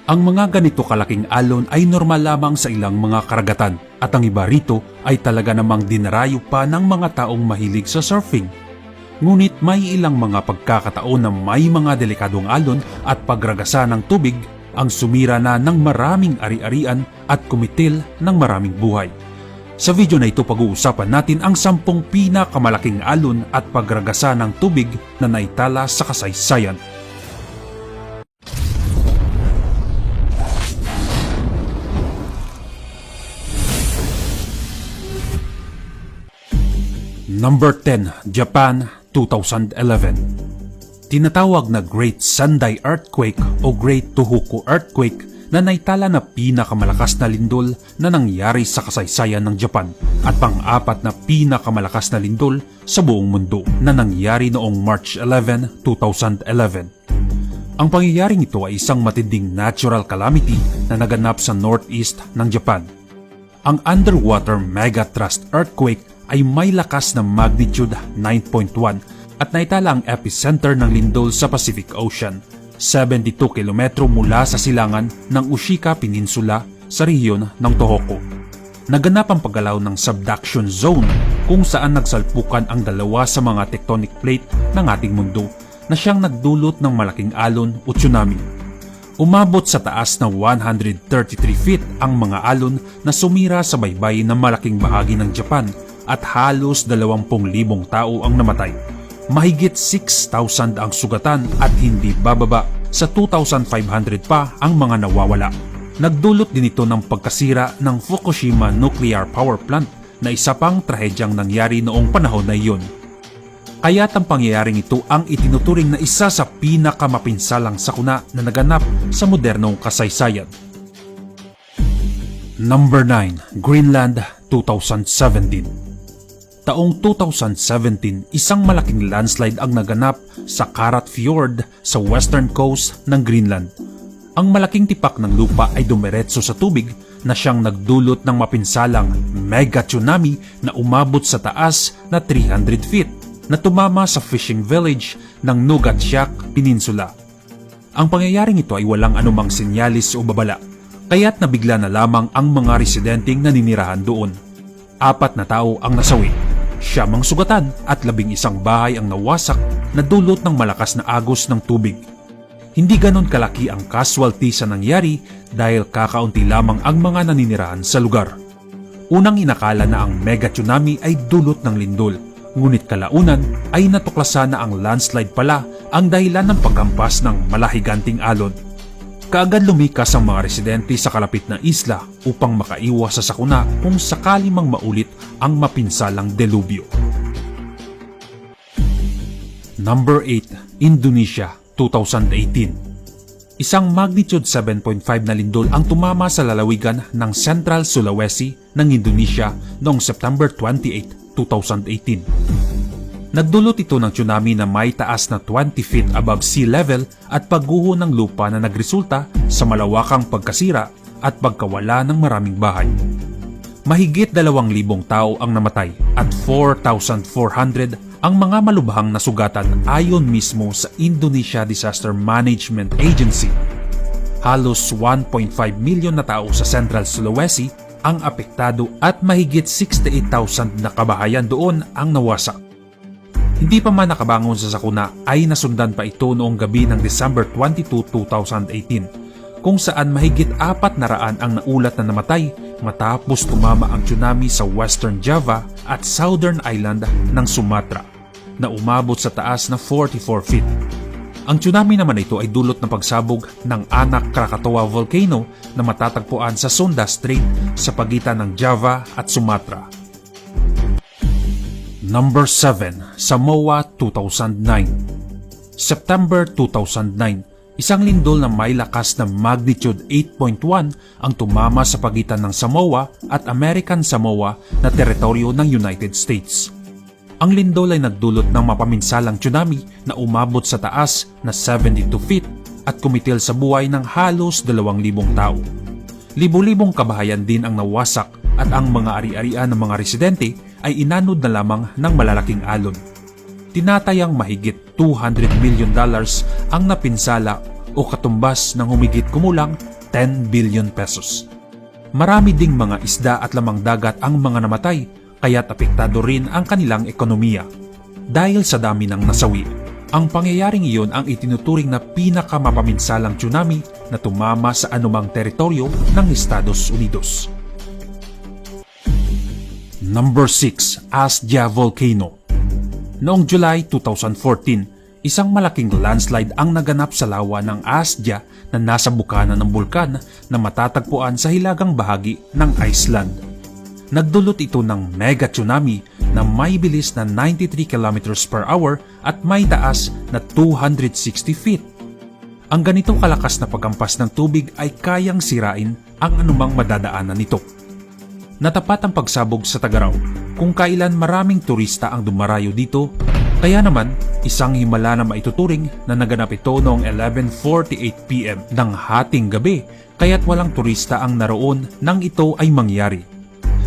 Ang mga ganito kalaking alon ay normal lamang sa ilang mga karagatan at ang iba rito ay talaga namang dinarayo pa ng mga taong mahilig sa surfing. Ngunit may ilang mga pagkakataon na may mga delikadong alon at pagragasa ng tubig ang sumira na ng maraming ari-arian at kumitil ng maraming buhay. Sa video na ito pag-uusapan natin ang 10 pinakamalaking alon at pagragasa ng tubig na naitala sa kasaysayan. Number 10, Japan, 2011. Tinatawag na Great Sendai Earthquake o Great Tohoku Earthquake na naitala na pinakamalakas na lindol na nangyari sa kasaysayan ng Japan at pang-apat na pinakamalakas na lindol sa buong mundo na nangyari noong March 11, 2011. Ang pangyayaring ito ay isang matinding natural calamity na naganap sa northeast ng Japan. Ang underwater megathrust earthquake ay may lakas na magnitude 9.1 at naitala ang epicenter ng lindol sa Pacific Ocean, 72 kilometro mula sa silangan ng Ushika Peninsula sa rehiyon ng Tohoku. Naganap ang paggalaw ng subduction zone kung saan nagsalpukan ang dalawa sa mga tectonic plate ng ating mundo na siyang nagdulot ng malaking alon o tsunami. Umabot sa taas na 133 feet ang mga alon na sumira sa baybay ng malaking bahagi ng Japan at halos 20,000 tao ang namatay. Mahigit 6,000 ang sugatan at hindi bababa sa 2,500 pa ang mga nawawala. Nagdulot din ito ng pagkasira ng Fukushima Nuclear Power Plant na isa pang trahedyang nangyari noong panahon na iyon. Kaya't ang pangyayaring ito ang itinuturing na isa sa pinakamapinsalang sakuna na naganap sa modernong kasaysayan. Number 9, Greenland, 2017. Taong 2017, isang malaking landslide ang naganap sa Karat Fjord sa western coast ng Greenland. Ang malaking tipak ng lupa ay dumiretso sa tubig na siyang nagdulot ng mapinsalang mega tsunami na umabot sa taas na 300 feet na tumama sa fishing village ng Nuugaatsiaq Peninsula. Ang pangyayaring ito ay walang anumang sinyalis o babala, kaya't nabigla na lamang ang mga residenteng naninirahan doon. 4 na tao ang nasawi. Siyamang sugatan at 11 bahay ang nawasak na dulot ng malakas na agos ng tubig. Hindi ganon kalaki ang casualty sa nangyari dahil kakaunti lamang ang mga naninirahan sa lugar. Unang inakala na ang mega tsunami ay dulot ng lindol, ngunit kalaunan ay natuklasan na ang landslide pala ang dahilan ng pagkampas ng malahiganting alon. Kaagad lumikas ang mga residente sa kalapit na isla upang makaiwas sa sakuna kung sakali mang maulit ang mapinsalang delubyo. Number 8, Indonesia, 2018. Isang magnitude 7.5 na lindol ang tumama sa lalawigan ng Central Sulawesi ng Indonesia noong September 28, 2018. Nagdulot ito ng tsunami na may taas na 20 feet above sea level at pagguho ng lupa na nagresulta sa malawakang pagkasira at pagkawala ng maraming bahay. Mahigit 2,000 tao ang namatay at 4,400 ang mga malubhang nasugatan ayon mismo sa Indonesia Disaster Management Agency. Halos 1.5 milyon na tao sa Central Sulawesi ang apektado at mahigit 68,000 na kabahayan doon ang nawasak. Hindi pa man nakabangon sa sakuna ay nasundan pa ito noong gabi ng December 22, 2018 kung saan mahigit 400 ang naulat na namatay matapos tumama ang tsunami sa Western Java at Southern Island ng Sumatra na umabot sa taas na 44 feet. Ang tsunami naman ito ay dulot ng pagsabog ng Anak Krakatoa Volcano na matatagpuan sa Sunda Strait sa pagitan ng Java at Sumatra. Number 7, Samoa, 2009. September 2009, isang lindol na may lakas na magnitude 8.1 ang tumama sa pagitan ng Samoa at American Samoa na teritoryo ng United States. Ang lindol ay nagdulot ng mapaminsalang tsunami na umabot sa taas na 72 feet at kumitil sa buhay ng halos 2,000 tao. Libo-libong kabahayan din ang nawasak at ang mga ari-arian ng mga residente ay inanod na lamang ng malalaking alon. Tinatayang mahigit $200 million ang napinsala o katumbas ng humigit kumulang 10 billion pesos. Marami ding mga isda at lamang dagat ang mga namatay, kaya't apektado rin ang kanilang ekonomiya. Dahil sa dami ng nasawi, ang pangyayaring iyon ang itinuturing na pinakamapaminsalang tsunami na tumama sa anumang teritoryo ng Estados Unidos. Number 6. Asya Volcano. Noong July 2014, isang malaking landslide ang naganap sa lawa ng Asya na nasa bukana ng bulkan na matatagpuan sa hilagang bahagi ng Iceland. Nagdulot ito ng mega tsunami na may bilis na 93 km per hour at may taas na 260 feet. Ang ganitong kalakas na paghampas ng tubig ay kayang sirain ang anumang madadaanan nito. Natapat ang pagsabog sa Tagaraw kung kailan maraming turista ang dumarayo dito, kaya naman isang himala na maituturing na naganap ito noong 11:48 PM ng hating gabi, kaya't walang turista ang naroon nang ito ay mangyari.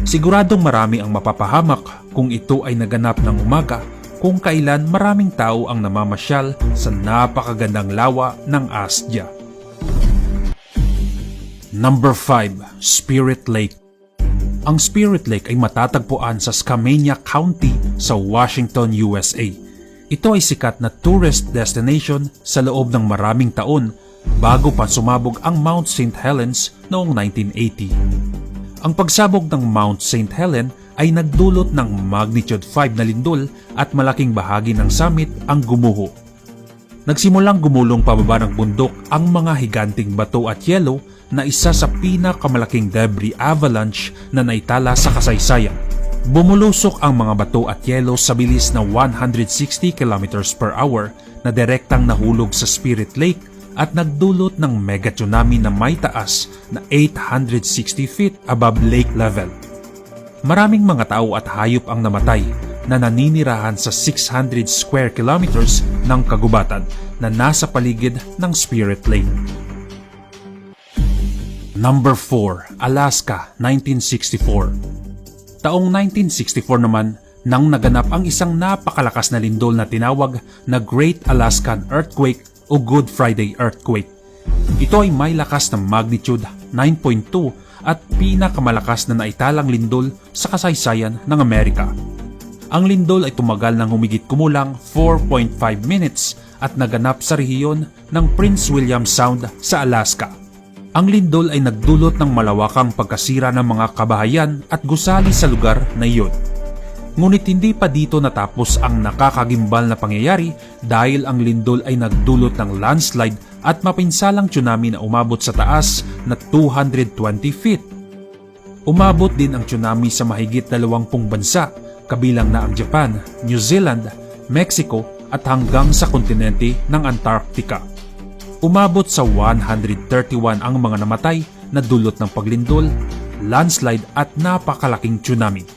Siguradong marami ang mapapahamak kung ito ay naganap ng umaga kung kailan maraming tao ang namamasyal sa napakagandang lawa ng Asya. Number 5. Spirit Lake. Ang Spirit Lake ay matatagpuan sa Skamania County sa Washington, USA. Ito ay sikat na tourist destination sa loob ng maraming taon bago pa sumabog ang Mount St. Helens noong 1980. Ang pagsabog ng Mount St. Helen ay nagdulot ng magnitude 5 na lindol at malaking bahagi ng summit ang gumuho. Nagsimulang gumulong pababa ng bundok ang mga higanting bato at yelo na isa sa pinakamalaking debris avalanche na naitala sa kasaysayan. Bumulusok ang mga bato at yelo sa bilis na 160 km per hour na direktang nahulog sa Spirit Lake at nagdulot ng mega tsunami na may taas na 860 feet above lake level. Maraming mga tao at hayop ang namatay na naninirahan sa 600 square kilometers ng kagubatan na nasa paligid ng Spirit Lake. Number 4. Alaska, 1964. Taong 1964 naman nang naganap ang isang napakalakas na lindol na tinawag na Great Alaskan Earthquake o Good Friday Earthquake. Ito ay may lakas na magnitude 9.2 at pinakamalakas na naitalang lindol sa kasaysayan ng Amerika. Ang lindol ay tumagal ng humigit kumulang 4.5 minutes at naganap sa rehiyon ng Prince William Sound sa Alaska. Ang lindol ay nagdulot ng malawakang pagkasira ng mga kabahayan at gusali sa lugar na iyon. Ngunit hindi pa dito natapos ang nakakagimbal na pangyayari dahil ang lindol ay nagdulot ng landslide at mapinsalang tsunami na umabot sa taas na 220 feet. Umabot din ang tsunami sa mahigit 20 bansa, kabilang na ang Japan, New Zealand, Mexico at hanggang sa kontinente ng Antarctica. Umabot sa 131 ang mga namatay na dulot ng paglindol, landslide at napakalaking tsunami.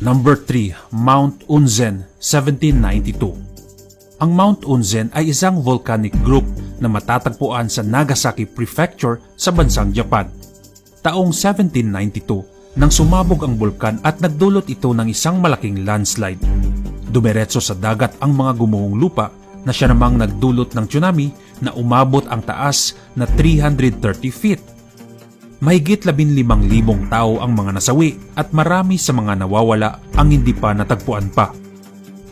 Number 3. Mount Unzen, 1792. Ang Mount Unzen ay isang volcanic group na matatagpuan sa Nagasaki Prefecture sa bansang Japan. Taong 1792 nang sumabog ang bulkan at nagdulot ito ng isang malaking landslide. Dumiretso sa dagat ang mga gumuhong lupa na siya namang nagdulot ng tsunami na umabot ang taas na 330 feet. Mahigit 15,000 tao ang mga nasawi at marami sa mga nawawala ang hindi pa natagpuan pa.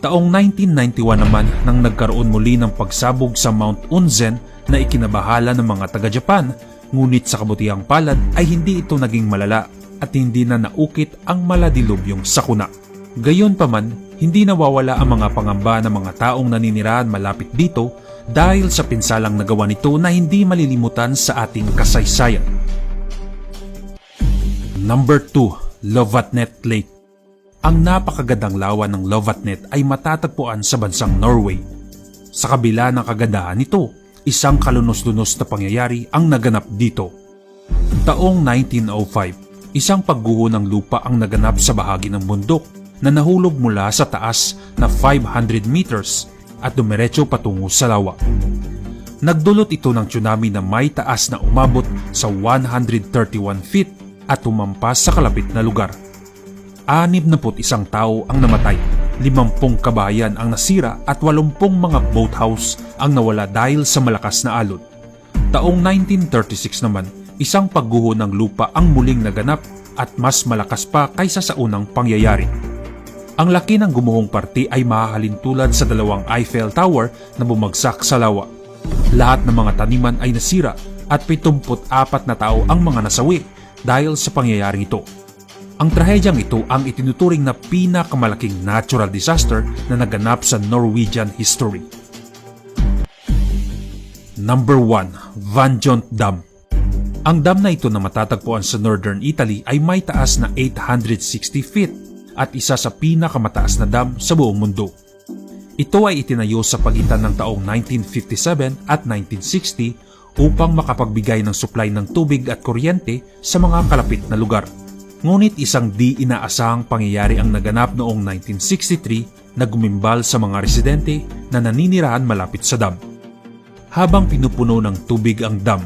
Taong 1991 naman nang nagkaroon muli ng pagsabog sa Mount Unzen na ikinabahala ng mga taga-Japan, ngunit sa kabutihang palad ay hindi ito naging malala at hindi na naukit ang maladilubyong sakuna. Gayunpaman, hindi nawawala ang mga pangamba ng mga taong naninirahan malapit dito dahil sa pinsalang nagawa nito na hindi malilimutan sa ating kasaysayan. Number 2. Lovatnet Lake. Ang napakagandang lawa ng Lovatnet ay matatagpuan sa bansang Norway. Sa kabila ng kagandahan nito, isang kalunos-lunos na pangyayari ang naganap dito. Taong 1905, isang pagguho ng lupa ang naganap sa bahagi ng bundok na nahulog mula sa taas na 500 meters at dumiretso patungo sa lawa. Nagdulot ito ng tsunami na may taas na umabot sa 131 feet at tumampas sa kalapit na lugar. 61 tao ang namatay 50 kabahayan ang nasira at 80 mga boathouse ang nawala dahil sa malakas na alon. Taong 1936 naman, isang pagguho ng lupa ang muling naganap at mas malakas pa kaysa sa unang pangyayari. Ang laki ng gumuhong parte ay mahahalin tulad sa dalawang Eiffel Tower na bumagsak sa lawa. Lahat ng mga taniman ay nasira at 74 na tao ang mga nasawi dahil sa pangyayaring ito. Ang trahedyang ito ang itinuturing na pinakamalaking natural disaster na naganap sa Norwegian history. Number 1. Vanjont Dam. Ang dam na ito na matatagpuan sa Northern Italy ay may taas na 860 feet at isa sa pinakamataas na dam sa buong mundo. Ito ay itinayo sa pagitan ng taong 1957 at 1960 upang makapagbigay ng supply ng tubig at kuryente sa mga kalapit na lugar. Ngunit isang di inaasahang pangyayari ang naganap noong 1963 na gumimbal sa mga residente na naninirahan malapit sa dam. Habang pinupuno ng tubig ang dam,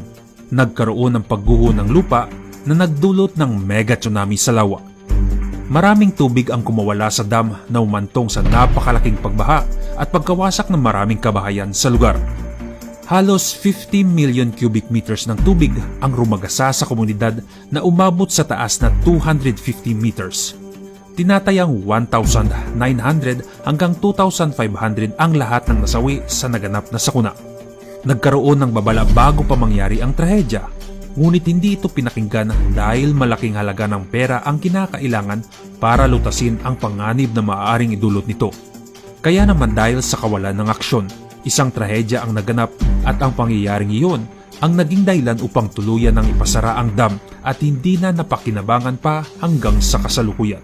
nagkaroon ng pagguho ng lupa na nagdulot ng mega tsunami sa lawa. Maraming tubig ang kumawala sa dam na umantong sa napakalaking pagbaha at pagkawasak ng maraming kabahayan sa lugar. Halos 50 million cubic meters ng tubig ang rumagasa sa komunidad na umabot sa taas na 250 meters. Tinatayang 1,900 hanggang 2,500 ang lahat ng nasawi sa naganap na sakuna. Nagkaroon ng babala bago pa mangyari ang trahedya, ngunit hindi ito pinakinggan dahil malaking halaga ng pera ang kinakailangan para lutasin ang panganib na maaaring idulot nito. Kaya naman dahil sa kawalan ng aksyon, isang trahedya ang naganap at ang pangyayaring iyon ang naging dahilan upang tuluyan ng ipasara ang dam at hindi na napakinabangan pa hanggang sa kasalukuyan.